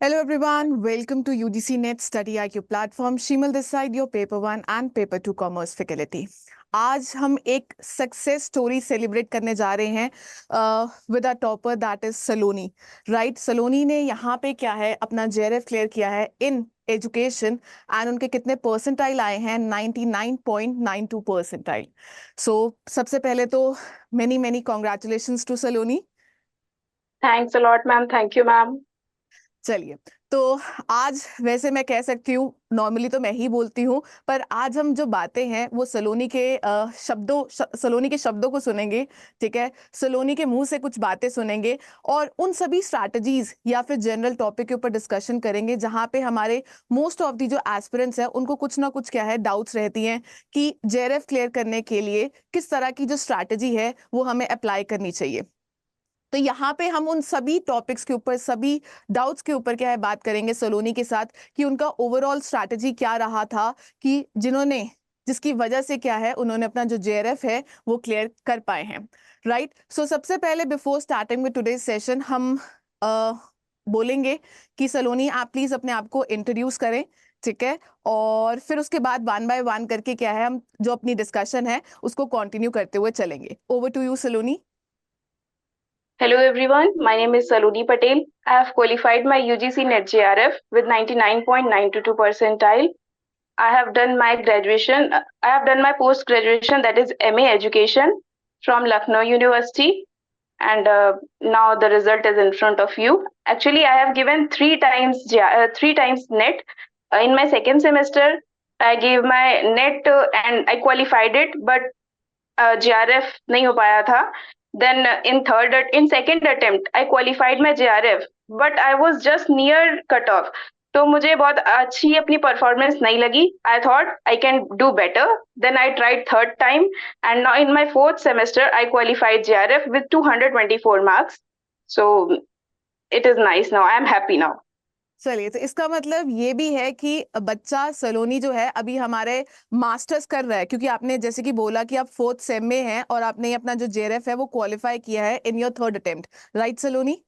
Hello everyone, welcome to UGC Net Study IQ platform. Shimal this side, your paper 1 and paper 2 commerce faculty. आज हम एक success story celebrate करने जा रहे हैं with a topper that is Saloni right. Saloni ने यहाँ पे क्या है अपना जेआरएफ क्लियर किया है इन एजुकेशन एंड उनके कितने परसेंटाइल आए हैं 99.92 परसेंटाइल। सो सबसे पहले तो many many congratulations to Saloni. Thanks a lot ma'am. Thank you ma'am. चलिए, तो आज वैसे मैं कह सकती हूँ नॉर्मली तो मैं ही बोलती हूँ, पर आज हम जो बातें हैं वो सलोनी के सलोनी के शब्दों को सुनेंगे। ठीक है, सलोनी के मुंह से कुछ बातें सुनेंगे और उन सभी स्ट्रैटेजीज या फिर जनरल टॉपिक के ऊपर डिस्कशन करेंगे जहां पे हमारे मोस्ट ऑफ दी जो एस्पिरेंट्स हैं उनको कुछ ना कुछ क्या है डाउट्स रहती हैं कि जेआरएफ क्लियर करने के लिए किस तरह की जो स्ट्रैटेजी है वो हमें अप्लाई करनी चाहिए। तो यहाँ पे हम उन सभी टॉपिक्स के ऊपर, सभी डाउट्स के ऊपर क्या है बात करेंगे सलोनी के साथ कि उनका ओवरऑल स्ट्रैटेजी क्या रहा था कि जिसकी वजह से क्या है उन्होंने अपना जो जेआरएफ है वो क्लियर कर पाए हैं। राइट, सो सबसे पहले before starting with today's session हम बोलेंगे कि सलोनी आप प्लीज अपने आप को इंट्रोड्यूस करें। ठीक है, और फिर उसके बाद वन बाय वन करके क्या है हम जो अपनी डिस्कशन है उसको कंटिन्यू करते हुए चलेंगे। Over to you Saloni. Hello everyone, my name is Saloni Patel. I have qualified my UGC NET JRF with 99.92 percentile. I have done my graduation, I have done my post graduation, that is MA Education from Lucknow University, and now the result is in front of you. Actually, I have given three times NET. In my second semester, I gave my NET and I qualified it, but JRF नहीं हो पाया था. Then in second attempt I qualified my JRF, but I was just near cut off. तो मुझे बहुत अच्छी अपनी performance नहीं लगी. I thought I can do better. Then I tried third time, and now in my fourth semester I qualified JRF with 224 marks. So it is nice now. I am happy now. चलिए, तो इसका मतलब ये भी है कि बच्चा सलोनी जो है अभी हमारे मास्टर्स कर रहा है, क्योंकि आपने जैसे कि बोला कि आप फोर्थ सेम में हैं और आपने अपना जो जेआरएफ है वो क्वालिफाई किया है in your third attempt, right Saloni?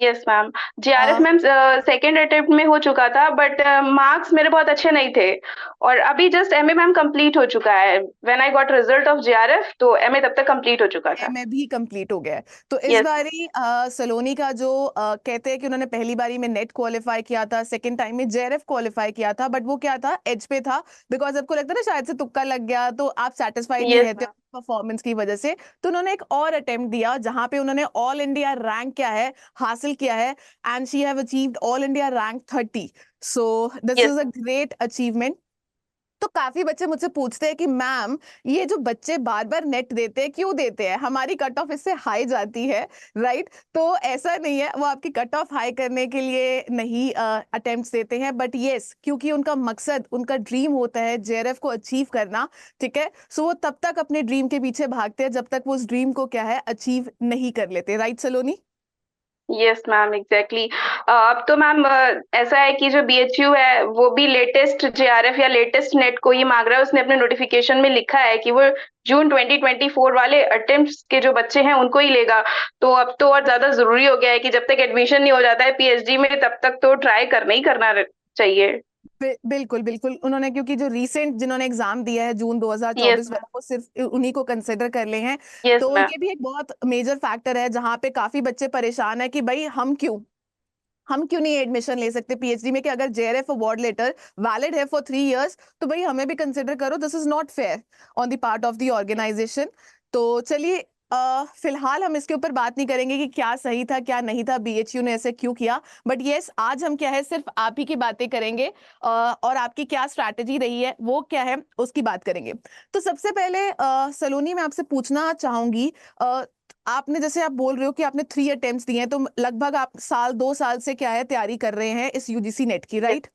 Yes ma'am. JRF ma'am second attempt में हो चुका था, बट मार्क्स मेरे बहुत अच्छे नहीं थे. और अभी जस्ट MA मैम कंप्लीट हो चुका है. When I got result of JRF तो MA तब तक कंप्लीट हो चुका था. एमए भी कंप्लीट हो गया है। तो इस यस. बारी सलोनी का जो कहते हैं कि उन्होंने पहली बारी में नेट क्वालिफाई किया था, सेकंड टाइम में जेआरएफ क्वालिफाई किया था, बट वो क्या था एज पे था, बिकॉज आपको लगता है ना शायद से तुक्का लग गया तो आप सेटिस्फाइड नहीं यस रहते मैम. परफॉर्मेंस की वजह से। तो उन्होंने एक और अटेम्प्ट दिया जहां पे उन्होंने ऑल इंडिया रैंक क्या है हासिल किया है, and she have achieved all India rank 30। So this yes is a ma'am. Great achievement. तो काफी बच्चे मुझसे पूछते हैं कि मैम ये जो बच्चे बार बार नेट देते हैं क्यों देते हैं, हमारी कट ऑफ इससे हाई जाती है, राइट? तो ऐसा नहीं है, वो आपकी कट ऑफ हाई करने के लिए नहीं अटेम्प्ट्स देते हैं, बट यस क्योंकि उनका मकसद, उनका ड्रीम होता है जेआरएफ को अचीव करना। ठीक है, सो वो तब तक अपने ड्रीम के पीछे भागते हैं जब तक वो उस ड्रीम को क्या है अचीव नहीं कर लेते, right Saloni? Yes ma'am, exactly. अब तो मैम ऐसा है कि जो BHU है वो भी लेटेस्ट JRF या लेटेस्ट नेट को ही मांग रहा है. उसने अपने नोटिफिकेशन में लिखा है कि वो जून 2024 वाले अटेम्प्ट्स के जो बच्चे हैं उनको ही लेगा. तो अब तो और ज्यादा जरूरी हो गया है कि जब तक एडमिशन नहीं हो जाता है PhD में तब तक तो ट्राई करना ही करना चाहिए. बिल्कुल बिल्कुल, उन्होंने क्योंकि जो रीसेंट जिन्होंने एग्जाम दिया है जून यस 2024 वाला मैम. वो सिर्फ उन्हीं को कंसिडर कर ले हैं। यस तो मैम. ये भी एक बहुत मेजर फैक्टर है जहां पे काफी बच्चे परेशान है कि भाई हम क्यों नहीं एडमिशन ले सकते पीएचडी में, कि अगर जेआरएफ अवार्ड लेटर वैलिड है फॉर 3 इयर्स तो भाई हमें भी कंसिडर करो। This is not fair on the part of the organisation. तो चलिए, फिलहाल हम इसके ऊपर बात नहीं करेंगे कि क्या सही था क्या नहीं था, बीएचयू ने ऐसे क्यों किया, बट यस आज हम क्या है सिर्फ आप ही की बातें करेंगे और आपकी क्या स्ट्रैटेजी रही है वो क्या है उसकी बात करेंगे। तो सबसे पहले सलोनी मैं आपसे पूछना चाहूंगी, आपने जैसे आप बोल रहे हो कि आपने 3 अटेम्प्ट्स दिए हैं, तो लगभग आप 1-2 साल से क्या है तैयारी कर रहे हैं इस यूजीसी नेट की, राइट?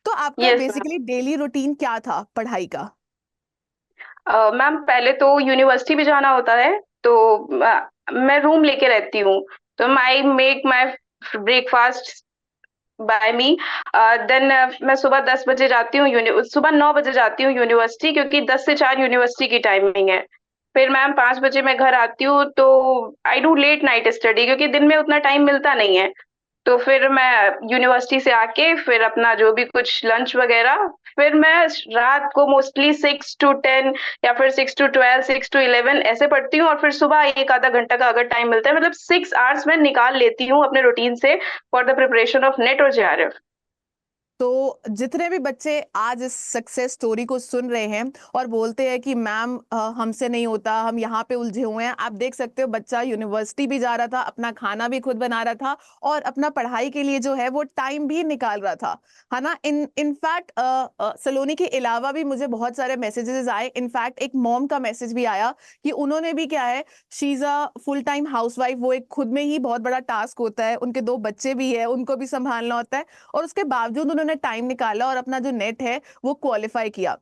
तो आपका yes ma'am. Basically daily routine क्या था पढ़ाई का? मैम पहले तो यूनिवर्सिटी भी जाना होता है, तो मैं रूम लेके रहती हूँ. तो I make my breakfast by me. Then मैं सुबह 10 बजे जाती हूँ, सुबह 9 बजे जाती हूँ यूनिवर्सिटी, क्योंकि 10 से 4 यूनिवर्सिटी की टाइमिंग है. फिर मैम 5 बजे मैं घर आती हूँ, तो I do let night study क्योंकि दिन में उतना टाइम मिलता नहीं है. तो फिर मैं यूनिवर्सिटी से आके फिर अपना जो भी कुछ लंच वगैरह, फिर मैं रात को मोस्टली 6 to 10 या फिर 6 to 12, 6 to 11 ऐसे पढ़ती हूँ, और फिर सुबह एक आधा घंटा का अगर टाइम मिलता है, मतलब 6 आवर्स मैं निकाल लेती हूँ अपने रूटीन से for the preparation of net और जेआरएफ। तो जितने भी बच्चे आज इस सक्सेस स्टोरी को सुन रहे हैं और बोलते हैं कि मैम हमसे नहीं होता, हम यहाँ पे उलझे हुए हैं, आप देख सकते हो बच्चा यूनिवर्सिटी भी जा रहा था, अपना खाना भी खुद बना रहा था और अपना पढ़ाई के लिए जो है वो टाइम भी निकाल रहा था, है ना। इनफैक्ट सलोनी के अलावा भी मुझे बहुत सारे मैसेजेस आए। इनफैक्ट एक मॉम का मैसेज भी आया कि उन्होंने भी क्या है, she is a full time housewife, वो एक खुद में ही बहुत बड़ा टास्क होता है, उनके 2 बच्चे भी है, उनको भी संभालना होता है, और उसके बावजूद उन्होंने टाइम निकाला और अपना जो नेट है वो क्वालिफाई किया।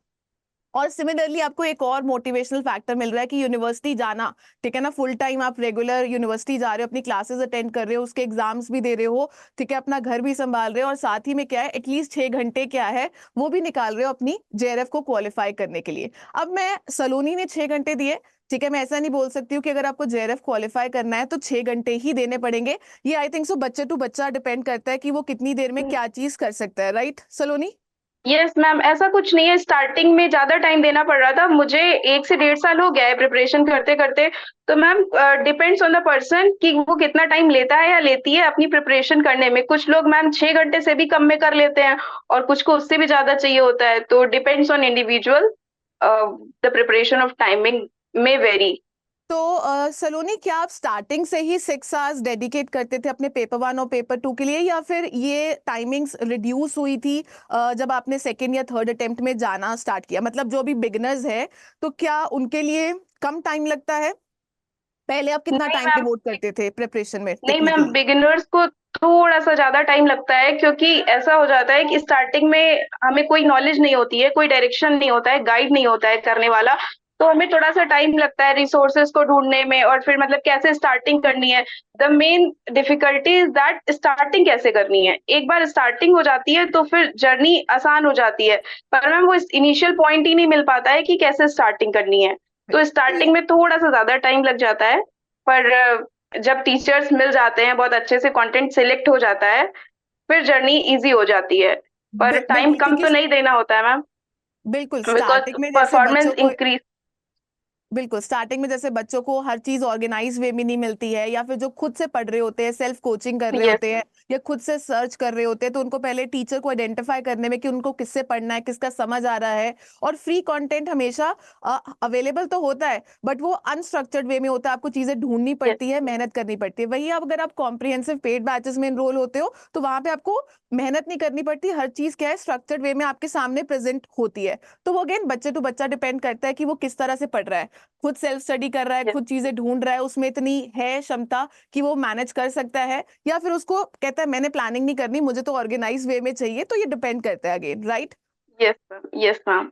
और सिमिलरली आपको एक और मोटिवेशनल फैक्टर मिल रहा है कि यूनिवर्सिटी जाना, ठीक है ना, फुल टाइम आप रेगुलर यूनिवर्सिटी जा रहे हो, अपनी क्लासेस अटेंड कर रहे हो, उसके एग्जाम्स भी दे रहे हो, ठीक है, अपना घर भी संभाल रहे हो, और साथ ही में क्या है, एटलीस्ट 6 घंटे क्या है वो भी निकाल रहे हो अपनी जेआरएफ को क्वालिफाई करने के लिए। अब मैं, सलोनी ने 6 घंटे दिए, ठीक है, मैं ऐसा नहीं बोल सकती हूँ कि अगर आपको जेआरएफ क्वालिफाई करना है तो 6 घंटे ही देने पड़ेंगे। ये आई थिंक सो बच्चे टू बच्चा डिपेंड करता है कि वो कितनी देर में क्या चीज कर सकता है, राइट सलोनी? यस मैम, ऐसा कुछ नहीं है, स्टार्टिंग में ज्यादा टाइम देना पड़ रहा था मुझे, 1 से 1.5 साल हो गया है प्रिपरेशन करते करते। तो ma'am depends on the person कि वो कितना टाइम लेता है या लेती है अपनी प्रिपरेशन करने में। कुछ लोग मैम 6 घंटे से भी कम में कर लेते हैं, और कुछ को उससे भी ज्यादा चाहिए होता है, तो depends on individual, the preparation of timing में वेरी। तो सलोनी, क्या आप स्टार्टिंग से ही 6 आवर्स डेडिकेट करते थे अपने पेपर 1 और पेपर 2 के लिए, या फिर ये टाइमिंग्स रिड्यूस हुई थी जब आपने सेकेंड या थर्ड अटेम्प्ट में जाना स्टार्ट किया? मतलब जो अभी बिगिनर्स है तो क्या उनके लिए कम टाइम लगता है? पहले आप कितना नहीं टाइम मैम, डिवोट करते थे प्रिपरेशन में नहीं मैम, टेक्निकली? बिगिनर्स को थोड़ा सा ज्यादा टाइम लगता है, क्योंकि ऐसा हो जाता है कि स्टार्टिंग में हमें कोई नॉलेज नहीं होती है, कोई डायरेक्शन नहीं होता है, गाइड नहीं होता है करने वाला। तो हमें थोड़ा सा टाइम लगता है रिसोर्सेज को ढूंढने में, और फिर मतलब कैसे स्टार्टिंग करनी है। The main difficulty is that starting कैसे करनी है। एक बार स्टार्टिंग हो जाती है तो फिर जर्नी आसान हो जाती है, पर मैम वो इनिशियल पॉइंट ही नहीं मिल पाता है कि कैसे स्टार्टिंग करनी है। तो स्टार्टिंग में थोड़ा सा ज्यादा टाइम लग जाता है, पर जब टीचर्स मिल जाते हैं, बहुत अच्छे से कंटेंट सिलेक्ट हो जाता है, फिर जर्नी इजी हो जाती है। पर टाइम बिल्कुल, कम क्योंकि तो नहीं देना होता है मैम, बिल्कुल बिकॉज स्टार्टिंग में जैसे बच्चों परफॉर्मेंस को, इंक्रीज। बिल्कुल स्टार्टिंग में जैसे बच्चों को हर चीज ऑर्गेनाइज वे में नहीं मिलती है, या फिर जो खुद से पढ़ रहे होते हैं, सेल्फ कोचिंग कर रहे यस होते हैं, या खुद से सर्च कर रहे होते हैं, तो उनको पहले टीचर को आइडेंटिफाई करने में कि उनको किससे पढ़ना है, किसका समझ आ रहा है। और फ्री कंटेंट हमेशा अवेलेबल तो होता है, बट वो अनस्ट्रक्चर्ड वे में होता है, आपको चीजें ढूंढनी यस पड़ती है, मेहनत करनी पड़ती है। वही आप अगर आप कॉम्प्रिहेंसिव पेड बैचेस में एनरोल होते हो तो वहां पे आपको मेहनत नहीं करनी पड़ती, हर चीज क्या है स्ट्रक्चर्ड वे में आपके सामने प्रेजेंट होती है। तो वो अगेन बच्चे टू बच्चा डिपेंड करता है कि वो किस तरह से पढ़ रहा है, खुद सेल्फ स्टडी कर रहा है, यस खुद चीजें ढूंढ रहा है, उसमें इतनी है क्षमता कि वो मैनेज कर सकता है, या फिर उसको कहता है मैंने प्लानिंग नहीं करनी, मुझे तो ऑर्गेनाइज वे में चाहिए। तो ये डिपेंड करता है again, right? Yes ma'am, yes ma'am.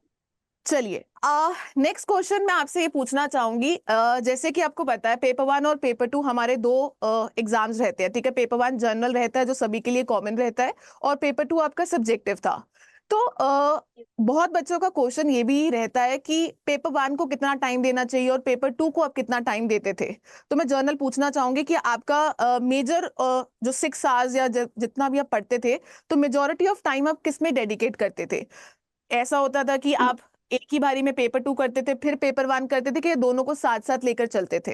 चलिए, नेक्स्ट क्वेश्चन मैं आपसे ये पूछना चाहूंगी, जैसे कि आपको पता है पेपर 1 और पेपर 2 हमारे दो एग्जाम्स रहते हैं, ठीक है। पेपर 1 जनरल रहता है जो सभी के लिए कॉमन रहता है, और पेपर 2 आपका सब्जेक्टिव था। तो बहुत बच्चों का क्वेश्चन ये भी रहता है कि पेपर 1 को कितना टाइम देना चाहिए और पेपर 2 को आप कितना टाइम देते थे। तो मैं जनरल पूछना चाहूंगी कि आपका मेजर जो 6 आवर्स या जितना भी आप पढ़ते थे, तो मेजोरिटी ऑफ टाइम आप किस में डेडिकेट करते थे? ऐसा होता था कि आप एक ही बारी में पेपर 2 करते थे फिर पेपर 1 करते थे, कि ये दोनों को साथ साथ लेकर चलते थे?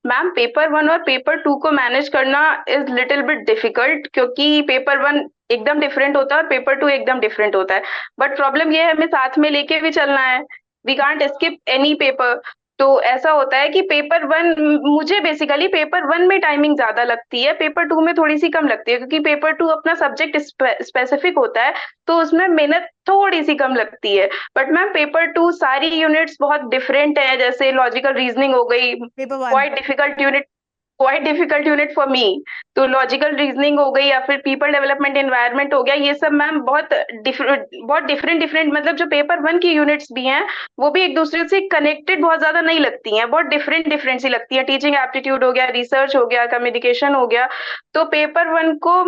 मैम पेपर 1 और पेपर 2 को मैनेज करना इज लिटिल बिट डिफिकल्ट, क्योंकि पेपर 1 एकदम डिफरेंट होता है और पेपर 2 एकदम डिफरेंट होता है। बट प्रॉब्लम ये है, हमें साथ में लेके भी चलना है, we can't skip any paper. तो ऐसा होता है कि पेपर 1, मुझे बेसिकली पेपर 1 में टाइमिंग ज्यादा लगती है, पेपर 2 में थोड़ी सी कम लगती है, क्योंकि पेपर 2 अपना सब्जेक्ट स्पेसिफिक होता है, तो उसमें मेहनत थोड़ी सी कम लगती है। बट मैम पेपर 2 सारी यूनिट्स बहुत डिफरेंट है, जैसे लॉजिकल रीजनिंग हो गई, paper 1। Quite difficult unit, quite difficult unit for me. तो लॉजिकल रीजनिंग हो गई, या फिर पीपल डेवलपमेंट एनवायरनमेंट हो गया, ये सब मैम बहुत डिफरेंट डिफरेंट, मतलब जो पेपर 1 की यूनिट्स भी हैं, वो भी एक दूसरे से कनेक्टेड बहुत ज्यादा नहीं लगती हैं, बहुत डिफरेंट डिफरेंट सी लगती है। टीचिंग एप्टीट्यूड हो गया, रिसर्च हो गया, कम्युनिकेशन हो गया। तो पेपर 1 को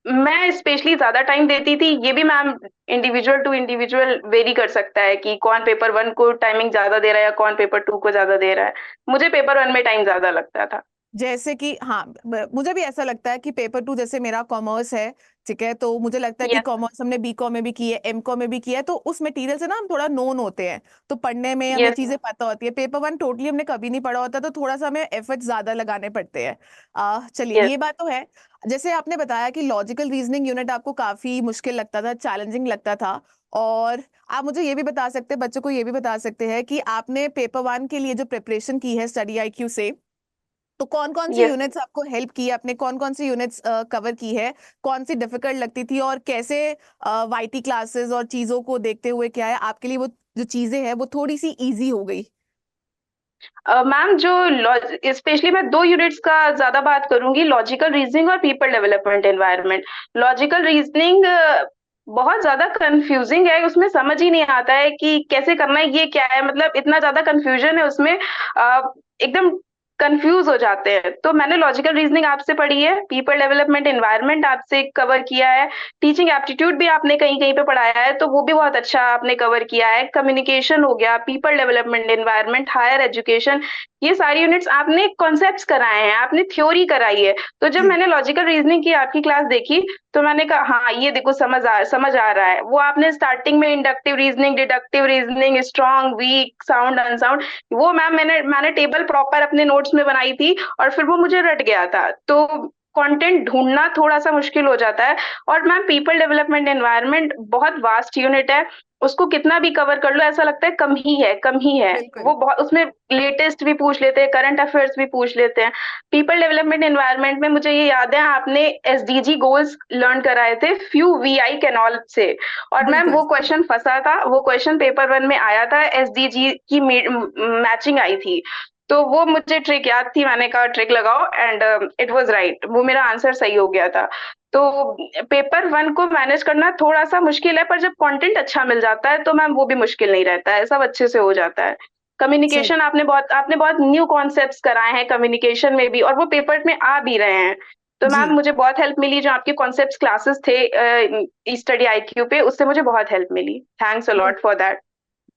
मैं स्पेशली ज्यादा टाइम देती थी। ये भी ma'am individual to individual vary कर सकता है कि कौन पेपर 1 को टाइमिंग ज्यादा दे रहा है या कौन पेपर 2 को ज्यादा दे रहा है। मुझे पेपर 1 में टाइम ज्यादा लगता था। जैसे कि हाँ, मुझे भी ऐसा लगता है कि पेपर टू, जैसे मेरा कॉमर्स है, ठीक है, तो मुझे लगता है कि यस। कॉमर्स हमने बीकॉम में भी की है, एमकॉम में भी किया है, तो उस मटेरियल से ना हम थोड़ा नोन होते हैं, तो पढ़ने में हमें यस। चीजें पता होती है। पेपर वन टोटली हमने कभी नहीं पढ़ा होता, तो थोड़ा सा हमें एफर्ट ज्यादा लगाने पड़ते हैं। चलिए, यस। ये बात तो है। जैसे आपने बताया कि लॉजिकल रीजनिंग यूनिट आपको काफी मुश्किल लगता था, चैलेंजिंग लगता था, और आप मुझे ये भी बता सकते हैं, बच्चों को ये भी बता सकते हैं कि आपने पेपर वन के लिए जो प्रिपरेशन की है स्टडी आईक्यू से, तो कौन कौन सी यस। यूनिट्स आपको हेल्प की है, आपने कौन कौन सी यूनिट्स कवर की है, कौन सी डिफिकल्ट लगती थी, और कैसे वाईटी क्लासेस और चीजों को देखते हुए क्या है आपके लिए वो जो चीजें हैं वो थोड़ी सी इजी हो गई? मैम, जो स्पेशली मैं दो यूनिट्स का ज्यादा बात करूंगी, लॉजिकल रीजनिंग और people development environment. Logical reasoning बहुत ज्यादा कंफ्यूजिंग है, उसमें समझ ही नहीं आता है कि कैसे करना है, ये क्या है, मतलब इतना ज्यादा कंफ्यूजन है उसमें। एकदम कंफ्यूज हो जाते हैं। तो मैंने लॉजिकल रीजनिंग आपसे पढ़ी है, पीपल डेवलपमेंट एनवायरनमेंट आपसे कवर किया है, टीचिंग एप्टीट्यूड भी आपने कहीं कहीं पे पढ़ाया है, तो वो भी बहुत अच्छा आपने कवर किया है। कम्युनिकेशन हो गया, people development environment, higher education, ये सारी यूनिट्स आपने कॉन्सेप्ट्स कराए हैं, आपने थ्योरी कराई है। तो जब जी, मैंने लॉजिकल रीजनिंग की आपकी क्लास देखी, तो मैंने कहा हाँ, ये देखो समझ आ रहा है। वो आपने स्टार्टिंग में inductive reasoning, deductive reasoning, strong, weak, sound, unsound, वो मैम मैंने टेबल प्रॉपर अपने नोट्स में बनाई थी, और फिर वो मुझे रट गया था, तो कंटेंट ढूंढना थोड़ा सा मुश्किल हो जाता है। और मैम, पीपल डेवलपमेंट एनवायरनमेंट बहुत वास्ट यूनिट है, उसको कितना भी कवर कर लो ऐसा लगता है कम ही है, कम ही है। बिल्कुल। वो बहुत, उसमें लेटेस्ट भी पूछ लेते हैं, करंट अफेयर्स भी पूछ लेते हैं। पीपल डेवलपमेंट एनवायरनमेंट में मुझे ये याद है, आपने एसडीजी गोल्स लर्न कराए थे फ्यू वीआई कैनॉल से, और मैम बिल्कुल। वो क्वेश्चन फंसा था, वो क्वेश्चन पेपर वन में आया था, एसडीजी की मैचिंग आई थी। तो वो मुझे ट्रिक याद थी, मैंने कहा ट्रिक लगाओ, एंड इट वाज राइट, वो मेरा आंसर सही हो गया था। तो पेपर वन को मैनेज करना थोड़ा सा मुश्किल है, पर जब कंटेंट अच्छा मिल जाता है तो मैम वो भी मुश्किल नहीं रहता है, सब अच्छे से हो जाता है। सही। कम्युनिकेशन आपने बहुत न्यू कॉन्सेप्ट्स कराए हैं कम्युनिकेशन में भी, और वो पेपर में आ भी रहे हैं। तो मैम, जी। मुझे बहुत हेल्प मिली, जो आपके कॉन्सेप्ट्स क्लासेस थे स्टडी आईक्यू पे, उससे मुझे बहुत हेल्प मिली। Thanks a lot for that.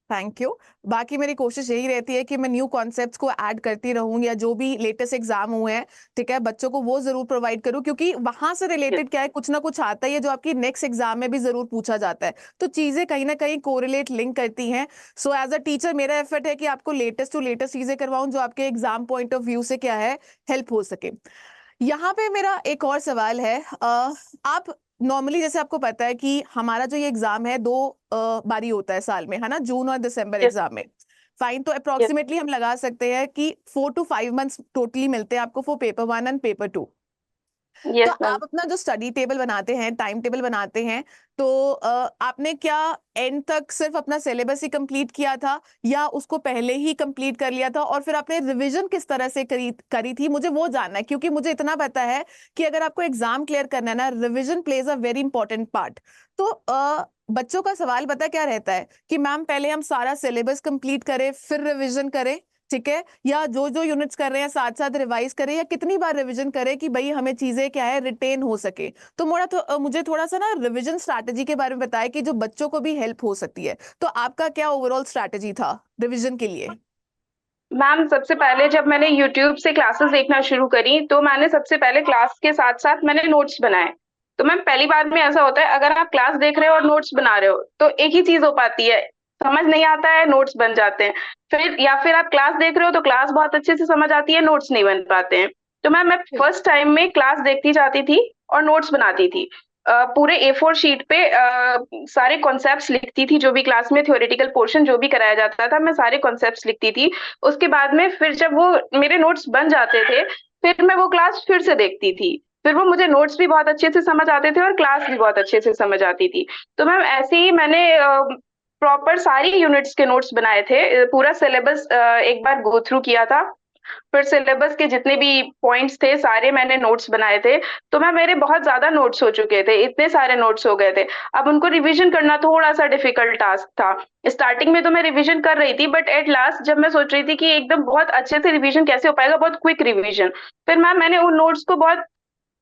Thank you. बाकी मेरी कोशिश यही रहती है कि मैं न्यू कॉन्सेप्ट्स को ऐड करती रहूं, या जो भी लेटेस्ट एग्जाम हुए हैं, ठीक है, बच्चों को वो जरूर प्रोवाइड करूं, क्योंकि वहां से रिलेटेड क्या है, कुछ ना कुछ आता ही है जो आपकी नेक्स्ट एग्जाम में भी जरूर पूछा जाता है, तो चीजें कहीं ना कहीं कोरिलेट लिंक करती हैं। सो एज अ टीचर मेरा एफर्ट है कि आपको लेटेस्ट टू लेटेस्ट चीजें करवाऊं जो आपके एग्जाम पॉइंट ऑफ व्यू से क्या है, हेल्प हो सके। यहाँ पे मेरा एक और सवाल है। आप नॉर्मली, जैसे आपको पता है कि हमारा जो ये एग्जाम है दो बारी होता है साल में, है ना, जून और दिसंबर यस। एग्जाम में। फाइन, तो यस। अप्रोक्सीमेटली हम लगा सकते हैं कि 4 to 5 मंथ्स टोटली मिलते हैं आपको for paper one and paper two. तो यस मैम। आप अपना जो स्टडी टेबल बनाते हैं, टाइम टेबल बनाते हैं, तो आपने क्या एंड तक सिर्फ अपना सिलेबस ही कंप्लीट किया था, या उसको पहले ही कंप्लीट कर लिया था, और फिर आपने रिवीजन किस तरह से करी थी? मुझे वो जानना है, क्योंकि मुझे इतना पता है कि अगर आपको एग्जाम क्लियर करना है ना, revision plays a very important part. तो बच्चों का सवाल पता क्या रहता है कि मैम पहले हम सारा सिलेबस कंप्लीट करें फिर रिवीजन करें, ठीक है, या जो जो यूनिट्स कर रहे हैं साथ साथ रिवाइज करें, या कितनी बार रिवीजन करें कि भाई हमें चीजें क्या है रिटेन हो सके? तो मुझे थोड़ा सा ना रिवीजन स्ट्रैटेजी के बारे में बताया कि जो बच्चों को भी हेल्प हो सकती है। तो आपका क्या ओवरऑल स्ट्रैटेजी था रिवीजन के लिए? मैम, सबसे पहले जब मैंने यूट्यूब से क्लासेस देखना शुरू करी, तो मैंने सबसे पहले क्लास के साथ साथ मैंने नोट्स बनाए। तो मैम, पहली बार में ऐसा होता है, अगर आप क्लास देख रहे हो और नोट्स बना रहे हो, तो एक ही चीज हो पाती है, समझ नहीं आता है, नोट्स बन जाते हैं। फिर आप क्लास देख रहे हो तो क्लास बहुत अच्छे से समझ आती है, नोट्स नहीं बन पाते हैं। तो मैम, मैं फर्स्ट टाइम में क्लास देखती जाती थी और नोट्स बनाती थी। पूरे A4 शीट पे सारे कॉन्सेप्ट्स लिखती थी, जो भी क्लास में थ्योरेटिकल पोर्शन जो भी कराया जाता था, मैं सारे कॉन्सेप्ट्स लिखती थी। उसके बाद में फिर जब वो मेरे नोट्स बन जाते थे, फिर मैं वो क्लास फिर से देखती थी। फिर वो मुझे नोट्स भी बहुत अच्छे से समझ आते थे और क्लास भी बहुत अच्छे से समझ आती थी। तो मैम, ऐसे ही मैंने प्रॉपर सारी यूनिट्स के नोट्स बनाए थे, पूरा सिलेबस एक बार गो थ्रू किया था, फिर सिलेबस के जितने भी पॉइंट्स थे सारे मैंने नोट्स बनाए थे। तो मैं मेरे बहुत ज्यादा नोट्स हो चुके थे, इतने सारे नोट्स हो गए थे। अब उनको रिवीजन करना थोड़ा सा डिफिकल्ट टास्क था। स्टार्टिंग में तो मैं रिवीजन कर रही थी, बट एट लास्ट जब मैं सोच रही थी कि एकदम बहुत अच्छे से रिवीजन कैसे हो पाएगा, बहुत क्विक रिवीजन, फिर मैंने उन नोट्स को बहुत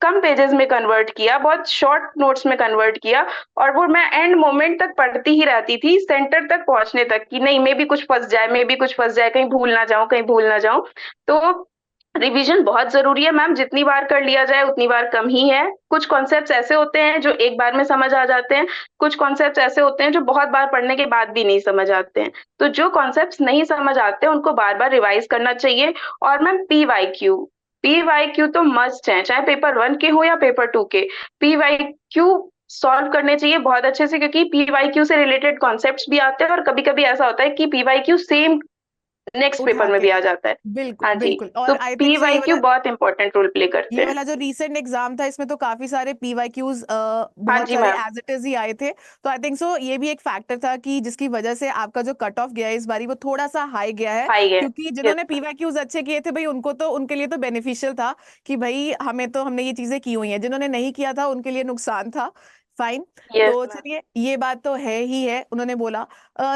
कम पेजेस में कन्वर्ट किया, बहुत शॉर्ट नोट्स में कन्वर्ट किया, और वो मैं एंड मोमेंट तक पढ़ती ही रहती थी, सेंटर तक पहुंचने तक, कि नहीं, मे भी कुछ फंस जाए, मे भी कुछ फंस जाए, कहीं भूल ना जाऊं, कहीं भूल ना जाऊं। तो रिवीजन बहुत जरूरी है मैम, जितनी बार कर लिया जाए उतनी बार कम ही है। कुछ कॉन्सेप्ट्स ऐसे होते हैं जो एक बार में समझ आ जाते हैं, कुछ कॉन्सेप्ट्स ऐसे होते हैं जो बहुत बार पढ़ने के बाद भी नहीं समझ आते हैं। तो जो कॉन्सेप्ट्स नहीं समझ आते हैं उनको बार बार रिवाइज करना चाहिए। और मैम पी वाई क्यू तो मस्ट है, चाहे पेपर 1 के हो या पेपर 2 के। पी वाई क्यू सॉल्व करने चाहिए बहुत अच्छे से, क्योंकि पी वाई क्यू से रिलेटेड कॉन्सेप्ट्स भी आते हैं, और कभी कभी ऐसा होता है कि P Y Q same next paper उठा में के, भी आ जाता है। बिल्कुल हाँ जी। बिल्कुल। और तो I P think so Y Q बहुत इंपॉर्टेंट रोल प्ले करते ये हैं। वाला जो रीसेंट एग्जाम था इसमें तो काफी सारे पीवाईक्यूज हाँ बहुत जी सारे मैम। एज इट इज ही आए थे। तो आई थिंक सो ये भी एक फैक्टर था कि जिसकी वजह से आपका जो कट ऑफ गया है इस बारी वो थोड़ा सा हाई गया है। हाई है। क्योंकि यस जिन्होंने मैम। पीवाईक्यूज अच्छे किए थे भाई उनको तो उनके लिए तो बेनिफिशियल था कि भाई हमें तो हमने ये चीजें की हुई हैं, जिन्होंने नहीं किया था उनके लिए नुकसान था। फाइन। यस तो मैम। चलिए ये बात तो है ही है, उन्होंने बोला।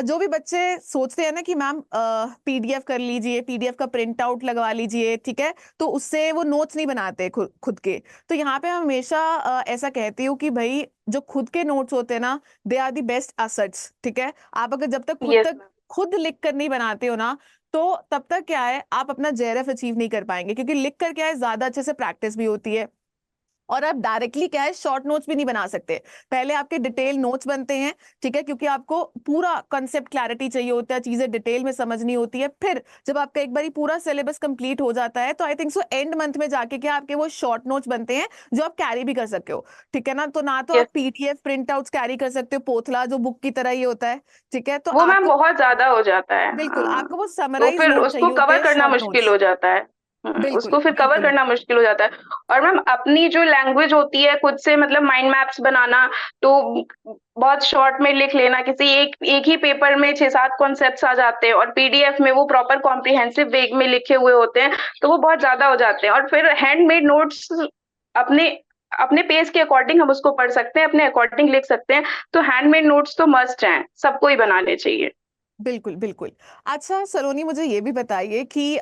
जो भी बच्चे सोचते हैं ना कि मैम पीडीएफ कर लीजिए, पीडीएफ का प्रिंट आउट लगवा लीजिए, ठीक है, तो उससे वो नोट्स नहीं बनाते खुद खुद के। तो यहाँ पे मैं हमेशा ऐसा कहती हूँ कि भाई जो खुद के नोट्स होते हैं ना, they are the best assets, ठीक है। आप अगर जब तक यस मैम। खुद लिख कर नहीं बनाते हो ना, तो तब तक क्या है, आप अपना जेआरएफ अचीव नहीं कर पाएंगे, क्योंकि लिख कर क्या है, ज्यादा अच्छे से प्रैक्टिस भी होती है। और आप डायरेक्टली क्या है, शॉर्ट नोट्स भी नहीं बना सकते। पहले आपके डिटेल नोट्स बनते हैं, ठीक है, क्योंकि आपको पूरा कंसेप्ट क्लैरिटी चाहिए होता है, चीजें डिटेल में समझनी होती है। फिर जब आपका एक बारी पूरा सिलेबस कंप्लीट हो जाता है तो I think so and month में जाके क्या आपके वो शॉर्ट नोट्स बनते हैं जो आप कैरी भी कर सकते हो, ठीक है ना। तो ना तो यस आप पीडीएफ प्रिंट आउट्स कैरी कर सकते हो, पोथला जो बुक की तरह ही होता है, ठीक है। तो वो मैम आपको बहुत ज्यादा हो जाता है, बिल्कुल, हाँ। आपको वो तो समराइज फिर नोट उसको चाहिए होते कवर हैं, करना शॉर्ट मुश्किल नोट्स। हो जाता है। बिल्कुल उसको फिर कवर बिल्कुल करना मुश्किल हो जाता है। और मैम अपनी जो लैंग्वेज होती है, खुद से मतलब माइंड मैप्स बनाना, तो बहुत शॉर्ट में लिख लेना, किसी एक एक ही पेपर में 6-7 कॉन्सेप्ट्स आ जाते हैं, और पीडीएफ में वो प्रॉपर कॉम्प्रिहेंसिव वे में लिखे हुए होते हैं, तो वो बहुत ज्यादा हो जाते हैं। और फिर हैंडमेड नोट्स अपने अपने पेज के अकॉर्डिंग हम उसको पढ़ सकते हैं, अपने अकॉर्डिंग लिख सकते हैं। तो हैंडमेड नोट्स तो मस्ट हैं, सबको ही बनाने चाहिए। बिल्कुल बिल्कुल। अच्छा सलोनी, मुझे ये भी बताइए कि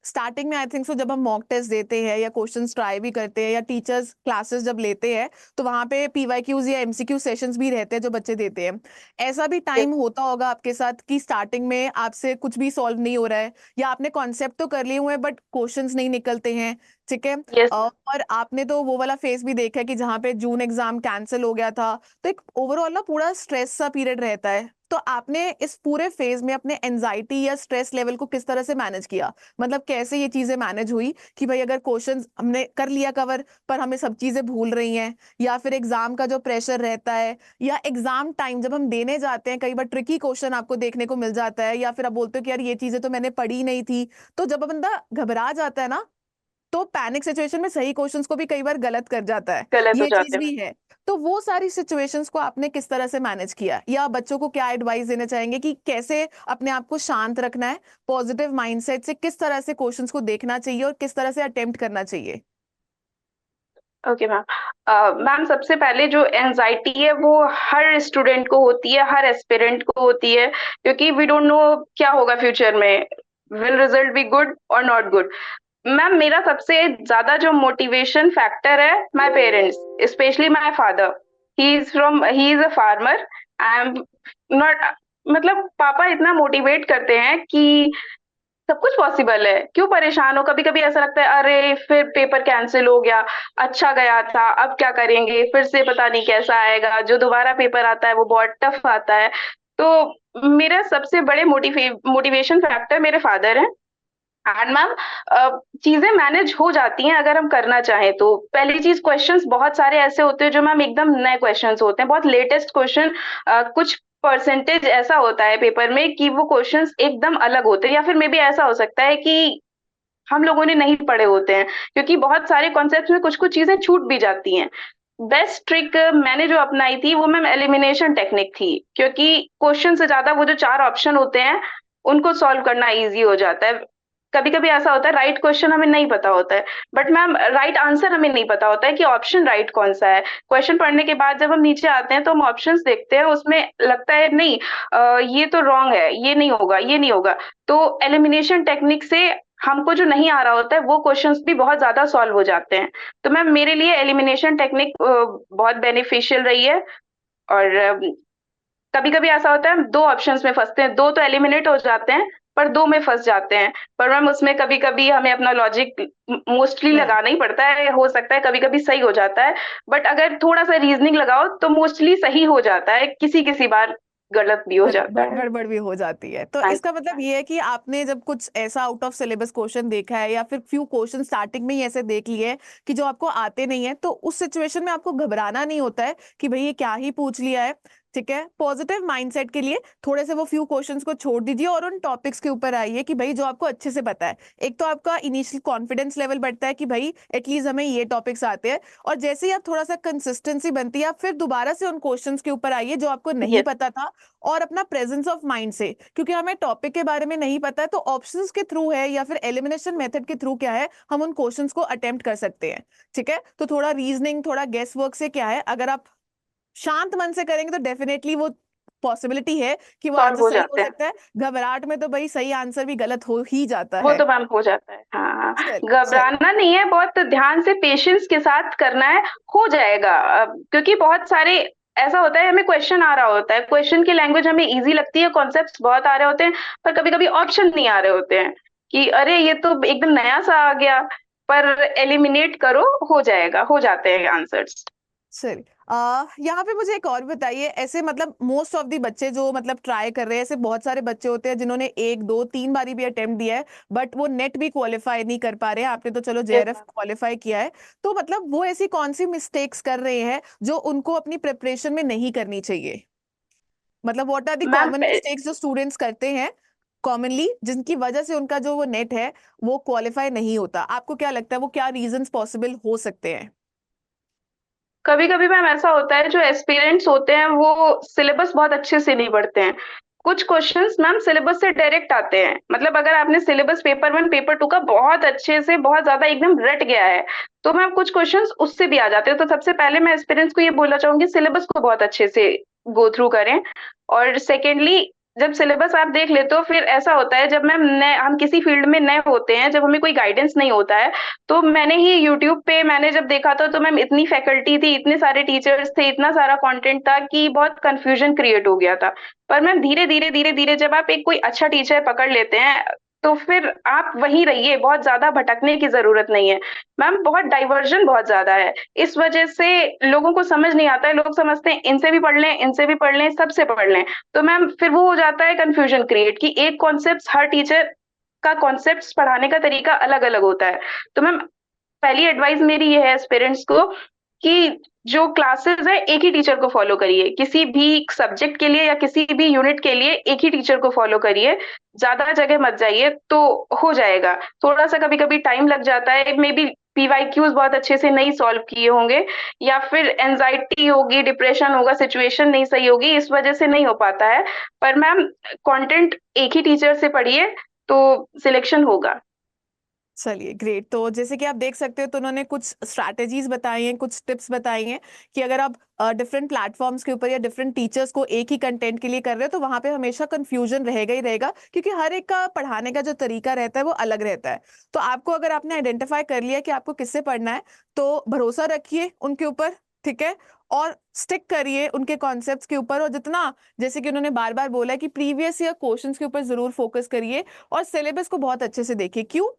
स्टार्टिंग में आई थिंक सो जब हम मॉक टेस्ट देते हैं या क्वेश्चंस ट्राई भी करते हैं या टीचर्स क्लासेस जब लेते हैं, तो वहां पे पीवाईक्यूज या एमसीक्यू सेशंस भी रहते हैं जो बच्चे देते हैं। ऐसा भी यस। टाइम होता होगा आपके साथ कि स्टार्टिंग में आपसे कुछ भी सॉल्व नहीं हो रहा है, या आपने कॉन्सेप्ट तो कर लिए हुए हैं बट क्वेश्चंस नहीं निकलते हैं, ठीक है। Yes ma'am. और आपने तो वो वाला फेज भी देखा है कि जहाँ पे जून एग्जाम कैंसिल हो गया था, तो एक ओवरऑल ना पूरा स्ट्रेस सा पीरियड रहता है। तो आपने इस पूरे फेज में अपने एंजाइटी या स्ट्रेस लेवल को किस तरह से मैनेज किया, मतलब कैसे ये चीजें मैनेज हुई कि भाई अगर क्वेश्चंस हमने कर लिया कवर पर हमें सब चीजें भूल रही हैं, या फिर एग्जाम का जो प्रेशर रहता है, या एग्जाम टाइम जब हम देने जाते हैं कई बार ट्रिकी क्वेश्चन आपको देखने को मिल जाता है, या फिर आप बोलते हो कि यार ये चीजें तो मैंने पढ़ी नहीं थी। तो जब बंदा घबरा जाता है ना, तो पैनिक सिचुएशन में सही क्वेश्चंस को भी कई बार गलत कर जाता है, गलत हो ये चीज जाते हैं भी मैम। है। तो वो सारी सिचुएशंस को आपने किस तरह से मैनेज किया, या बच्चों को क्या एडवाइस देना चाहेंगे कि कैसे अपने आप को शांत रखना है, पॉजिटिव माइंडसेट से किस तरह से क्वेश्चंस को देखना चाहिए और किस तरह से अटेम्प्ट करना चाहिए। Okay ma'am. मैम सबसे पहले जो एंजाइटी है वो हर स्टूडेंट को होती है, हर एस्पिरेंट को होती है, क्योंकि वी डोंट नो क्या होगा फ्यूचर में, विल रिजल्ट बी गुड और नॉट गुड। मैम मेरा सबसे ज्यादा जो मोटिवेशन फैक्टर है, my parents, specially my father. He is a farmer. I am not, मतलब पापा इतना मोटिवेट करते हैं कि सब कुछ पॉसिबल है, क्यों परेशान हो। कभी कभी ऐसा लगता है अरे फिर पेपर कैंसिल हो गया, अच्छा गया था, अब क्या करेंगे, फिर से पता नहीं कैसा आएगा, जो दोबारा पेपर आता है वो बहुत टफ आता है। तो मेरा सबसे बड़े मोटिवेशन फैक्टर मेरे फादर हैं। एंड मैम चीजें मैनेज हो जाती हैं अगर हम करना चाहें तो। पहली चीज, क्वेश्चंस बहुत सारे ऐसे होते हैं जो मैम एकदम नए क्वेश्चंस होते हैं, बहुत लेटेस्ट क्वेश्चन। कुछ परसेंटेज ऐसा होता है पेपर में कि वो क्वेश्चंस एकदम अलग होते हैं, या फिर मे बी ऐसा हो सकता है कि हम लोगों ने नहीं पढ़े होते हैं, क्योंकि बहुत सारे कॉन्सेप्ट्स में कुछ कुछ चीजें छूट भी जाती हैं। बेस्ट ट्रिक मैंने जो अपनाई थी वो मैम एलिमिनेशन टेक्निक थी, क्योंकि क्वेश्चन से ज्यादा वो जो 4 ऑप्शन होते हैं उनको सॉल्व करना इजी हो जाता है। कभी कभी ऐसा होता है राइट क्वेश्चन हमें नहीं पता होता है, बट मैम राइट आंसर हमें नहीं पता होता है कि ऑप्शन राइट कौन सा है। क्वेश्चन पढ़ने के बाद जब हम नीचे आते हैं तो हम ऑप्शंस देखते हैं, उसमें लगता है नहीं, ये तो रॉन्ग है, ये नहीं होगा, ये नहीं होगा। तो एलिमिनेशन टेक्निक से हमको जो नहीं आ रहा होता है वो क्वेश्चंस भी बहुत ज्यादा सॉल्व हो जाते हैं। तो मैम मेरे लिए एलिमिनेशन टेक्निक बहुत बेनिफिशियल रही है। और कभी कभी ऐसा होता है हम 2 ऑप्शंस में फंसते हैं, 2 तो एलिमिनेट हो जाते हैं, पर दो में फंस जाते हैं। पर मैम उसमें कभी कभी हमें अपना लॉजिक मोस्टली राइट। लगाना ही पड़ता है, हो सकता है कभी कभी सही हो जाता है, बट अगर थोड़ा सा रीजनिंग लगाओ तो मोस्टली सही हो जाता है, किसी किसी बार गलत भी हो जाता है। गड़बड़ भी हो जाती है। तो हाँ। इसका मतलब ये है कि आपने जब कुछ ऐसा आउट ऑफ सिलेबस क्वेश्चन देखा है या फिर फ्यू क्वेश्चन स्टार्टिंग में ही ऐसे देख लिए हैं कि जो आपको आते नहीं है, तो उस सिचुएशन में आपको घबराना नहीं होता है कि भाई ये क्या ही पूछ लिया है। ठीक है, पॉजिटिव माइंडसेट के लिए थोड़े से वो फ्यू क्वेश्चंस को छोड़ दीजिए और उन टॉपिक्स के ऊपर आइए कि भाई जो आपको अच्छे से पता है। एक तो आपका इनिशियल कॉन्फिडेंस लेवल बढ़ता है कि भाई एटलीस्ट हमें ये टॉपिक्स आते हैं, और जैसे ही आप थोड़ा सा कंसिस्टेंसी बनती है, आप फिर दोबारा से उन क्वेश्चंस के ऊपर आइए जो आपको नहीं यस। पता था, और अपना प्रेजेंस ऑफ माइंड से, क्योंकि हमें टॉपिक के बारे में नहीं पता है तो ऑप्शंस के थ्रू है या फिर एलिमिनेशन मेथड के थ्रू क्या है, हम उन क्वेश्चंस को अटेम्प्ट कर सकते हैं। ठीक है, तो थोड़ा रीजनिंग, थोड़ा गेस वर्क से क्या है, अगर आप शांत मन से करेंगे तो डेफिनेटली वो पॉसिबिलिटी है कि वो सॉल्व आंसर हो सही हो जाते हैं। सकता है। घबराहट में तो भाई सही आंसर भी गलत हो ही जाता वो है। तो मैम हो जाता है, हाँ हाँ। चल चल। घबराना नहीं है, बहुत ध्यान से पेशेंस के साथ करना है, हो जाएगा। क्योंकि बहुत सारे ऐसा होता है, हमें क्वेश्चन आ रहा होता है, क्वेश्चन की लैंग्वेज हमें इजी लगती है, कॉन्सेप्ट्स बहुत आ रहे होते हैं, पर कभी कभी ऑप्शन नहीं आ रहे होते हैं कि अरे ये तो एकदम नया सा आ गया। पर एलिमिनेट करो, हो जाएगा, हो जाते हैं आंसर्स। चलिए, यहाँ पे मुझे एक और बताइए, ऐसे मतलब मोस्ट ऑफ दी बच्चे जो मतलब ट्राई कर रहे हैं, ऐसे बहुत सारे बच्चे होते हैं जिन्होंने एक दो तीन बारी भी अटेम्प्ट दिया है बट वो नेट भी क्वालिफाई नहीं कर पा रहे हैं। आपने तो चलो यस जेआरएफ मैम। क्वालिफाई किया है, तो मतलब वो ऐसी कौन सी मिस्टेक्स कर रहे हैं जो उनको अपनी प्रिपरेशन में नहीं करनी चाहिए? मतलब what are the ma'am common mistakes जो स्टूडेंट्स करते हैं कॉमनली, जिनकी वजह से उनका जो वो नेट है वो क्वालिफाई नहीं होता? आपको क्या लगता है वो क्या रीजंस पॉसिबल हो सकते हैं? कभी कभी मैम ऐसा होता है, जो एस्पिरेंट्स होते हैं वो सिलेबस बहुत अच्छे से नहीं पढ़ते हैं। कुछ क्वेश्चंस मैम सिलेबस से डायरेक्ट आते हैं, मतलब अगर आपने syllabus paper one paper two का बहुत अच्छे से, बहुत ज्यादा एकदम रट गया है, तो मैम कुछ क्वेश्चंस उससे भी आ जाते हैं। तो सबसे पहले मैं एस्पिरेंट्स को ये बोलना चाहूंगी, सिलेबस को बहुत अच्छे से गो थ्रू करें। और सेकेंडली, जब सिलेबस आप देख लेते हो, फिर ऐसा होता है जब मैम नए, हम किसी फील्ड में नए होते हैं, जब हमें कोई गाइडेंस नहीं होता है, तो मैंने ही यूट्यूब पे मैंने जब देखा था, तो मैम इतनी फैकल्टी थी, इतने सारे टीचर्स थे, इतना सारा कंटेंट था कि बहुत कंफ्यूजन क्रिएट हो गया था। पर मैम धीरे धीरे धीरे धीरे जब आप एक कोई अच्छा टीचर पकड़ लेते हैं, तो फिर आप वहीं रहिए, बहुत ज्यादा भटकने की जरूरत नहीं है। मैम बहुत डाइवर्जन बहुत ज्यादा है, इस वजह से लोगों को समझ नहीं आता है, लोग समझते हैं इनसे भी पढ़ लें, इनसे भी पढ़ लें, सबसे पढ़ लें। तो मैम फिर वो हो जाता है कंफ्यूजन क्रिएट, कि एक कॉन्सेप्ट, हर टीचर का कॉन्सेप्ट पढ़ाने का तरीका अलग अलग होता है। तो मैम पहली एडवाइस मेरी ये है पेरेंट्स को, कि जो क्लासेस है एक ही टीचर को फॉलो करिए, किसी भी सब्जेक्ट के लिए या किसी भी यूनिट के लिए एक ही टीचर को फॉलो करिए, ज्यादा जगह मत जाइए, तो हो जाएगा। थोड़ा सा कभी कभी टाइम लग जाता है, मे बी पीवाईक्यूज बहुत अच्छे से नहीं सॉल्व किए होंगे, या फिर एंजाइटी होगी, डिप्रेशन होगा, सिचुएशन नहीं सही होगी, इस वजह से नहीं हो पाता है। पर मैम कंटेंट एक ही टीचर से पढ़िए, तो सिलेक्शन होगा। चलिए ग्रेट। तो जैसे कि आप देख सकते हो तो उन्होंने कुछ स्ट्रैटेजीज बताई हैं, कुछ टिप्स बताई हैं कि अगर आप डिफरेंट प्लेटफॉर्म्स के ऊपर या डिफरेंट टीचर्स को एक ही कंटेंट के लिए कर रहे हो तो वहां पे हमेशा कंफ्यूजन रहेगा ही रहेगा, क्योंकि हर एक का पढ़ाने का जो तरीका रहता है वो अलग रहता है। तो आपको, अगर आपने आइडेंटिफाई कर लिया कि आपको किससे पढ़ना है, तो भरोसा रखिए उनके ऊपर। ठीक है, और स्टिक करिए उनके कॉन्सेप्ट्स के ऊपर, और जितना, जैसे कि उन्होंने बार बार बोला है कि प्रीवियस ईयर क्वेश्चंस के ऊपर जरूर फोकस करिए और सिलेबस को बहुत अच्छे से देखिए। क्यों?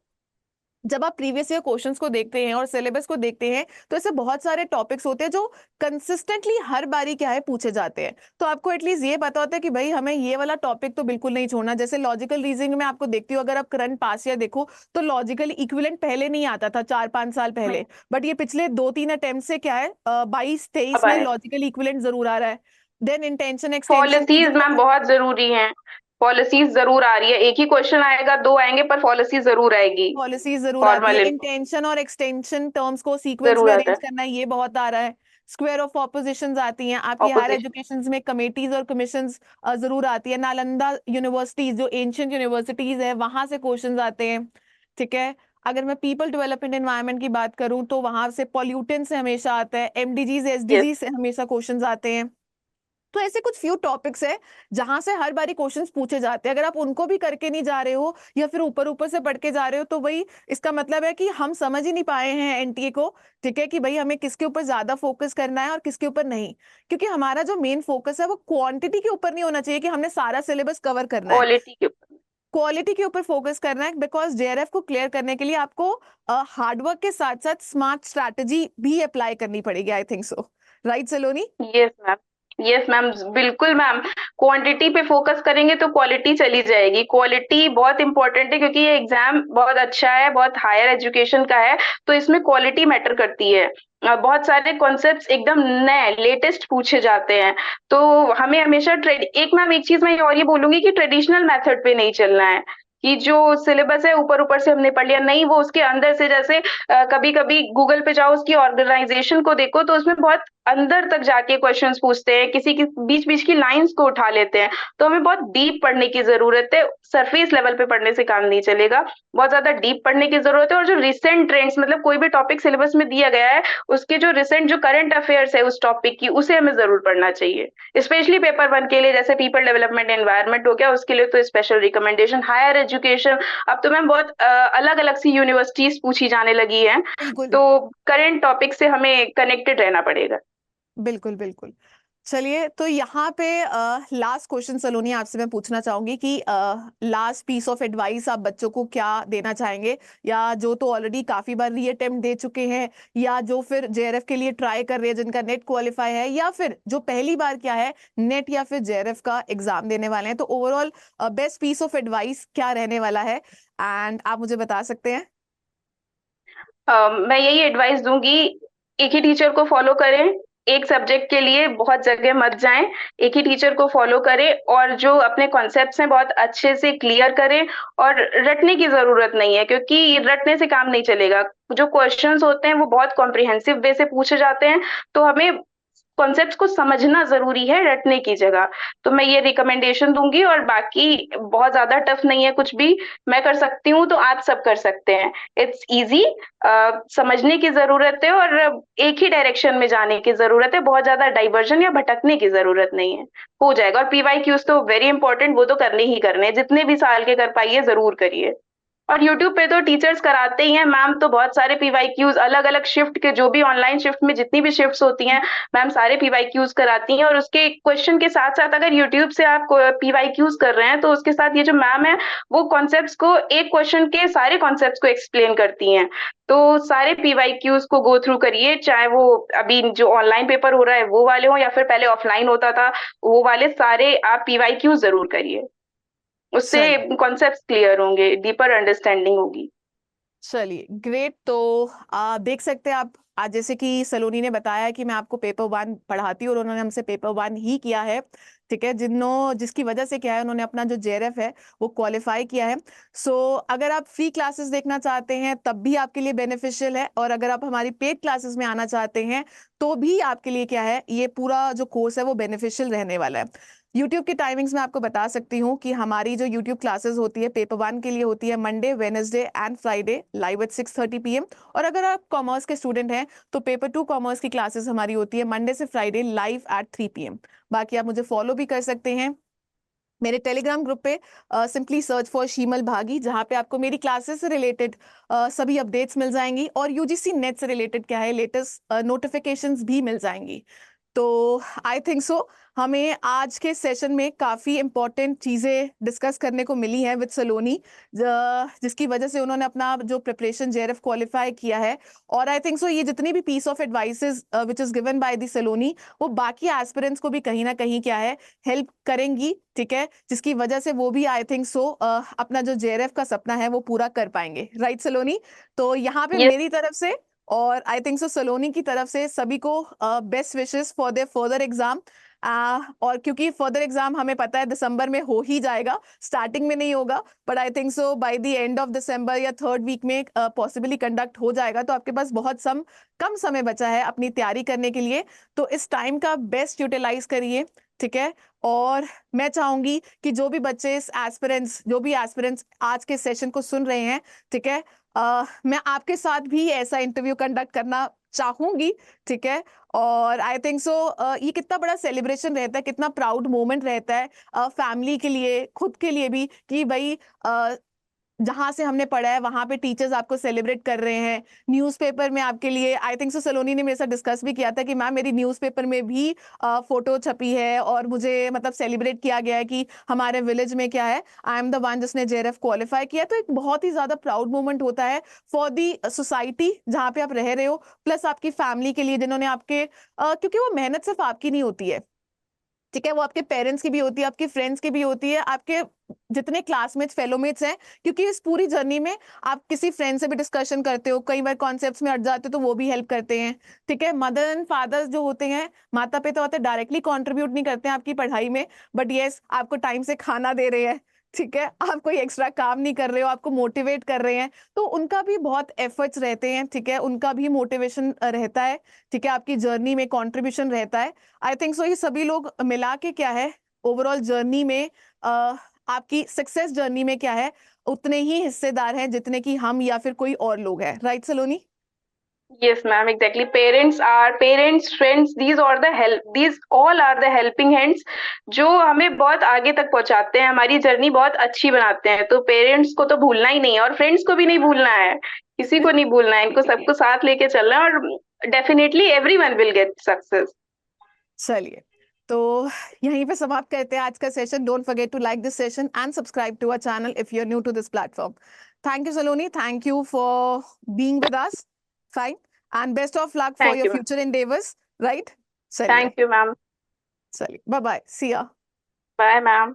जब आप प्रीवियस ईयर क्वेश्चंस को देखते हैं और सिलेबस को देखते हैं तो ऐसे बहुत सारे टॉपिक्स होते हैं जो कंसिस्टेंटली हर बारी क्या है पूछे जाते हैं, तो आपको एटलीस्ट ये पता होता है कि भाई हमें ये वाला टॉपिक तो बिल्कुल नहीं छोड़ना। जैसे लॉजिकल रीजनिंग में आपको देखती हूँ, अगर आप करंट पास ईयर देखो तो लॉजिकल इक्विवेलेंट पहले नहीं आता था 4-5 साल पहले, बट ये पिछले 2-3 अटेम्प्ट से क्या है 22-23 अब में आए लॉजिकल इक्विवेलेंट जरूर आ रहा है। देन इंटेंशन एक्सटेंशन की पॉलिसीज जो मैम बहुत जरूरी हैं, पॉलिसीज जरूर आ रही है, एक ही क्वेश्चन आएगा, दो आएंगे, पर पॉलिसी जरूर आएगी। पॉलिसी जरूर आती है। फॉर्मल इंटेंशन और एक्सटेंशन टर्म्स को सीक्वेंस जरूर में आता अरेंज है। करना है, ये बहुत आ रहा है। स्क्वायर ऑफ ऑपोजिशंस आती हैं आपकी हायर ऑपोजिशन। एजुकेशन में, कमेटीज और कमीशंस जरूर आती है। नालंदा यूनिवर्सिटीज जो एंशियंट यूनिवर्सिटीज है वहां से क्वेश्चंस आते हैं। ठीक है, अगर मैं पीपल डेवलपमेंट एनवायरनमेंट की बात करूं तो वहां से पॉल्यूटेंट से हमेशा आता है, एमडीजीज यस। एसडीजी से हमेशा क्वेश्चंस आते हैं। तो ऐसे कुछ फ्यू टॉपिक्स है जहां से हर बारी क्वेश्चंस पूछे जाते हैं। अगर आप उनको भी करके नहीं जा रहे हो या फिर ऊपर ऊपर से पढ़ के जा रहे हो तो वही इसका मतलब है कि हम समझ ही नहीं पाए हैं एनटीए को। ठीक है, कि भाई हमें किसके ऊपर ज्यादा फोकस करना है और किसके ऊपर नहीं, क्योंकि हमारा जो मेन फोकस है वो क्वांटिटी के ऊपर नहीं होना चाहिए कि हमने सारा सिलेबस कवर करना है। क्वालिटी के ऊपर। क्वालिटी के ऊपर फोकस करना है, बिकॉज जेआरएफ को क्लियर करने के लिए आपको हार्डवर्क के साथ साथ स्मार्ट स्ट्रैटेजी भी अप्लाई करनी पड़ेगी, I think so. Right Saloni? Yes ma'am. Yes ma'am, बिल्कुल मैम। क्वांटिटी पे फोकस करेंगे तो क्वालिटी चली जाएगी। क्वालिटी बहुत इंपॉर्टेंट है क्योंकि ये एग्जाम बहुत अच्छा है, बहुत हायर एजुकेशन का है, तो इसमें क्वालिटी मैटर करती है। बहुत सारे कॉन्सेप्ट्स एकदम नए लेटेस्ट पूछे जाते हैं, तो हमें हमेशा ट्रेड एक मैम एक चीज मैं और ये बोलूंगी कि ट्रेडिशनल मेथड पे नहीं चलना है कि जो सिलेबस है ऊपर ऊपर से हमने पढ़ लिया, नहीं, वो उसके अंदर से जैसे कभी कभी गूगल पे जाओ, उसकी ऑर्गेनाइजेशन को देखो तो उसमें बहुत अंदर तक जाके क्वेश्चंस पूछते हैं, किसी की बीच बीच की लाइंस को उठा लेते हैं। तो हमें बहुत डीप पढ़ने की जरूरत है, सरफेस लेवल पे पढ़ने से काम नहीं चलेगा, बहुत ज्यादा डीप पढ़ने की जरूरत है। और जो रिसेंट ट्रेंड्स, मतलब कोई भी टॉपिक सिलेबस में दिया गया है, उसके जो रिसेंट जो करंट अफेयर्स है उस टॉपिक की, उसे हमें जरूर पढ़ना चाहिए। स्पेशली पेपर 1 के लिए, जैसे पीपल डेवलपमेंट एनवायरनमेंट हो गया, उसके लिए तो स्पेशल रिकमेंडेशन। हायर एजुकेशन, अब तो मैम बहुत अलग अलग सी यूनिवर्सिटीज पूछी जाने लगी हैं, बिल्कुल तो करंट टॉपिक से हमें कनेक्टेड रहना पड़ेगा। बिल्कुल बिल्कुल। चलिए, तो यहाँ पे लास्ट क्वेश्चन सलोनी आपसे मैं पूछना चाहूंगी कि लास्ट पीस ऑफ एडवाइस आप बच्चों को क्या देना चाहेंगे, या जो तो ऑलरेडी काफी बार री अटेम्प्ट दे चुके हैं, या जो फिर जेआरएफ के लिए ट्राई कर रहे हैं जिनका नेट क्वालिफाई है, या फिर जो पहली बार क्या है नेट या फिर जेआरएफ का एग्जाम देने वाले हैं, तो overall best piece of advice क्या रहने वाला है, एंड आप मुझे बता सकते हैं? मैं यही एडवाइस दूंगी, एक ही टीचर को फॉलो करें, एक सब्जेक्ट के लिए बहुत जगह मत जाएं, एक ही टीचर को फॉलो करें और जो अपने कॉन्सेप्ट्स हैं बहुत अच्छे से क्लियर करें। और रटने की जरूरत नहीं है, क्योंकि रटने से काम नहीं चलेगा। जो क्वेश्चंस होते हैं वो बहुत कॉम्प्रिहेंसिव वे से पूछे जाते हैं, तो हमें कॉन्सेप्ट्स को समझना जरूरी है रटने की जगह। तो मैं ये रिकमेंडेशन दूंगी, और बाकी बहुत ज्यादा टफ नहीं है कुछ भी, मैं कर सकती हूँ तो आप सब कर सकते हैं। इट्स इजी, समझने की जरूरत है और एक ही डायरेक्शन में जाने की जरूरत है, बहुत ज्यादा डाइवर्जन या भटकने की जरूरत नहीं है, हो जाएगा। और पीवाई क्यूज तो वेरी इंपॉर्टेंट, वो तो करने ही करने हैं, जितने भी साल के कर पाइए जरूर करिए। और यूट्यूब पे तो टीचर्स कराते ही हैं मैम, तो बहुत सारे पीवाईक्यूज अलग अलग शिफ्ट के, जो भी ऑनलाइन शिफ्ट में जितनी भी शिफ्ट्स होती हैं, मैम सारे पीवाईक्यूज कराती हैं। और उसके क्वेश्चन के साथ साथ अगर यूट्यूब से आप पीवाईक्यूज कर रहे हैं, तो उसके साथ ये जो मैम है वो कॉन्सेप्ट्स को, एक क्वेश्चन के सारे कॉन्सेप्ट्स को एक्सप्लेन करती हैं। तो सारे पीवाईक्यूज को गो थ्रू करिए, चाहे वो अभी जो ऑनलाइन पेपर हो रहा है वो वाले हो, या फिर पहले ऑफलाइन होता था वो वाले, सारे आप पीवाईक्यूज जरूर करिए। उससे चल कॉन्सेप्ट्स क्लियर होंगे, डीपर अंडरस्टैंडिंग होगी। चलिए, ग्रेट। तो देख सकते हैं आप, आज जैसे कि सलोनी ने बताया कि मैं आपको पेपर 1 पढ़ाती हूँ और उन्होंने हमसे पेपर 1 ही किया है, ठीक है, जिसकी वजह से क्या है, उन्होंने अपना जो जेआरएफ है वो क्वालिफाई किया है। सो अगर आप फ्री क्लासेस देखना चाहते हैं तब भी आपके लिए बेनिफिशियल है, और अगर आप हमारी पेड क्लासेस में आना चाहते हैं तो भी आपके लिए क्या है, ये पूरा जो कोर्स है वो बेनिफिशियल रहने वाला है। यूट्यूब की टाइमिंग्स मैं आपको बता सकती हूँ कि हमारी जो यूट्यूब क्लासेस होती है पेपर 1 के लिए होती है Monday, Wednesday and Friday live at 6:30 PM। और अगर आप कॉमर्स के स्टूडेंट हैं तो पेपर 2 कॉमर्स की क्लासेस हमारी होती है मंडे से फ्राइडे लाइव एट 3 PM। बाकी आप मुझे फॉलो भी कर सकते हैं मेरे टेलीग्राम ग्रुप पे, सिंपली सर्च फॉर शीमल भागी, जहाँ पे आपको मेरी क्लासेस से रिलेटेड सभी अपडेट्स मिल जाएंगी, और यूजीसी नेट से रिलेटेड क्या है लेटेस्ट नोटिफिकेशंस भी मिल जाएंगी। तो आई थिंक सो हमें आज के सेशन में काफी इंपॉर्टेंट चीजें डिस्कस करने को मिली हैं विद सलोनी, जिसकी वजह से उन्होंने अपना जो प्रिपरेशन जेआरएफ क्वालिफाई किया है। और आई थिंक सो ये जितनी भी piece of advices which is given by the Saloni, वो बाकी एस्पिरेंट्स को भी कहीं ना कहीं क्या है हेल्प करेंगी, ठीक है, जिसकी वजह से वो भी आई थिंक सो अपना जो जेआरएफ का सपना है वो पूरा कर पाएंगे। राइट सलोनी? तो यहाँ पे यस। मेरी तरफ से और आई थिंक सो सलोनी की तरफ से सभी को best wishes for their further exam. और क्योंकि फर्दर एग्जाम हमें पता है दिसंबर में हो ही जाएगा, स्टार्टिंग में नहीं होगा, but I think so by the end of December या थर्ड वीक में पॉसिबली कंडक्ट हो जाएगा, तो आपके पास बहुत कम समय बचा है अपनी तैयारी करने के लिए। तो इस टाइम का बेस्ट यूटिलाइज करिए, ठीक है। और मैं चाहूंगी कि जो भी एस्पिरेंट्स आज के सेशन को सुन रहे हैं, ठीक है, मैं आपके साथ भी ऐसा इंटरव्यू कंडक्ट करना चाहूंगी, ठीक है। और आई थिंक सो ये कितना बड़ा सेलिब्रेशन रहता है, कितना प्राउड मोमेंट रहता है फैमिली के लिए, खुद के लिए भी, कि भाई जहां से हमने पढ़ा है वहां पे टीचर्स आपको सेलिब्रेट कर रहे हैं। न्यूज़पेपर में आपके लिए, आई थिंक सो सलोनी ने मेरे साथ डिस्कस भी किया था कि मैम मेरी न्यूज़पेपर में भी फोटो छपी है और मुझे मतलब सेलिब्रेट किया गया है कि हमारे विलेज में क्या है, आई एम द वन जिसने जेआरएफ क्वालिफाई किया। तो एक बहुत ही ज्यादा प्राउड मोमेंट होता है फॉर दी सोसाइटी जहाँ पे आप रह रहे हो, प्लस आपकी फैमिली के लिए जिन्होंने आपके क्योंकि वो मेहनत सिर्फ आपकी नहीं होती है, ठीक है, वो आपके पेरेंट्स की भी होती है, आपके फ्रेंड्स की भी होती है, आपके जितने क्लासमेट्स फेलोमेट्स हैं, क्योंकि इस पूरी जर्नी में आप किसी फ्रेंड से भी डिस्कशन करते हो, कई बार कॉन्सेप्ट्स में अट जाते हो तो वो भी हेल्प करते हैं। ठीक है, मदर एंड फादर जो होते हैं, माता पिता होते हैं, डायरेक्टली कंट्रीब्यूट नहीं करते हैं आपकी पढ़ाई में, बट यस आपको टाइम से खाना दे रहे हैं, ठीक है, आप कोई एक्स्ट्रा काम नहीं कर रहे हो, आपको मोटिवेट कर रहे हैं, तो उनका भी बहुत एफर्ट्स रहते हैं, ठीक है, उनका भी मोटिवेशन रहता है, ठीक है, आपकी जर्नी में कंट्रीब्यूशन रहता है। आई थिंक सो ये सभी लोग मिला के क्या है, ओवरऑल जर्नी में आपकी सक्सेस जर्नी में क्या है, उतने ही हिस्सेदार हैं जितने कि हम या फिर कोई और लोग हैं। Right Saloni? Yes, ma'am, exactly. Parents, friends, these all are the helping hands जो हमें बहुत आगे तक पहुंचाते हैं, हमारी जर्नी बहुत अच्छी बनाते हैं। तो पेरेंट्स को तो भूलना ही नहीं है और फ्रेंड्स को भी नहीं भूलना है, किसी को नहीं भूलना है, इनको सबको साथ लेके चलना है और definitely everyone will get success. चलिए, तो यहीं पे समाप्त करते हैं आज का session. Don't forget to like this session and subscribe to our channel if you are new to this platform. Thank you Saloni, thank you for being with us, fine, and best of luck for thank your you ma'am. Future endeavours. Right, चलिए, thank you ma'am. चलिए, bye bye, see ya. Bye ma'am.